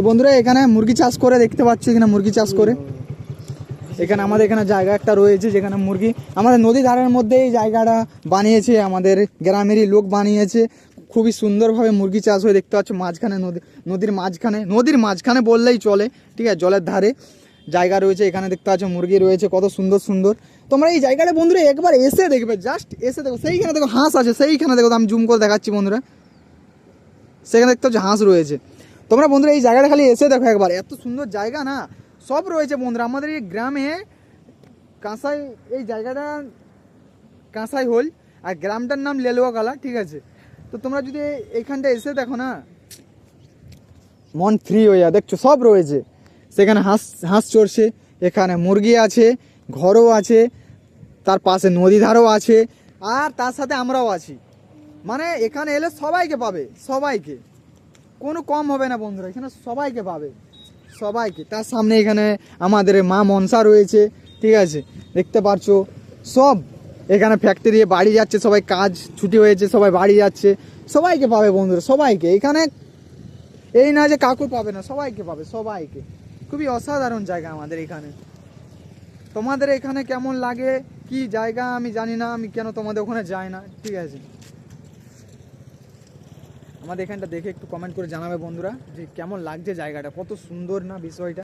বন্ধুরা এখানে মুরগি চাষ করে দেখতে পাচ্ছ, এখানে মুরগি চাষ করে। এখানে আমাদের এখানে জায়গা একটা রয়েছে যেখানে মুরগি, আমাদের নদী ধারের মধ্যে এই জায়গাটা বানিয়েছে, আমাদের গ্রামেরই লোক বানিয়েছে। খুবই সুন্দরভাবে মুরগি চাষ হয়ে দেখতে পাচ্ছ, মাঝখানে নদীর মাঝখানে বললেই চলে, ঠিক আছে, জলের ধারে জায়গা রয়েছে। এখানে দেখতে পাচ্ছ মুরগি রয়েছে কত সুন্দর সুন্দর। তোমরা এই জায়গাটা বন্ধুরা একবার এসে দেখবে, জাস্ট এসে দেখো। সেইখানে দেখো হাঁস আছে, সেইখানে দেখো, আমি জুম করে দেখাচ্ছি বন্ধুরা, সেখানে দেখতে পাচ্ছ হাঁস রয়েছে। তোমরা বন্ধুরা এই জায়গাটা খালি এসে দেখো একবার, এত সুন্দর জায়গা না, সব রয়েছে বন্ধুরা। আমাদের এই গ্রামে কাঁসাই, এই জায়গাটা কাঁসাই হোল, আর গ্রামটার নাম লেলুয়াকালা, ঠিক আছে। তো তোমরা যদি এইখানটা এসে দেখো না, মন ফ্রি হয়ে যায়। দেখছো সব রয়েছে, সেখানে হাঁস চড়ছে, এখানে মুরগি আছে, ঘরও আছে, তার পাশে নদী ধারও আছে, আর তার সাথে আমরাও আছি। মানে এখানে এলে সবাইকে পাবে, সবাইকে, কোনো কম হবে না বন্ধুরা, এখানে সবাইকে পাবে, সবাইকে। তার সামনে এখানে আমাদের মা মনসা রয়েছে, ঠিক আছে, দেখতে পারছো। সব এখানে ফ্যাক্টরি বাড়ি যাচ্ছে, সবাই কাজ ছুটি হয়েছে, সবাই বাড়ি যাচ্ছে, সবাইকে পাবে বন্ধুরা, সবাইকে। এখানে এই না যে কাউকে পাবে না, সবাইকে পাবে, সবাইকে। খুবই অসাধারণ জায়গা আমাদের এখানে। তোমাদের এখানে কেমন লাগে কি জায়গা আমি জানি না, আমি কেন তোমাদের ওখানে যাই না, ঠিক আছে। আমাদের এখানটা দেখে একটু কমেন্ট করে জানাবে বন্ধুরা যে কেমন লাগছে জায়গাটা, কত সুন্দর না বিষয়টা।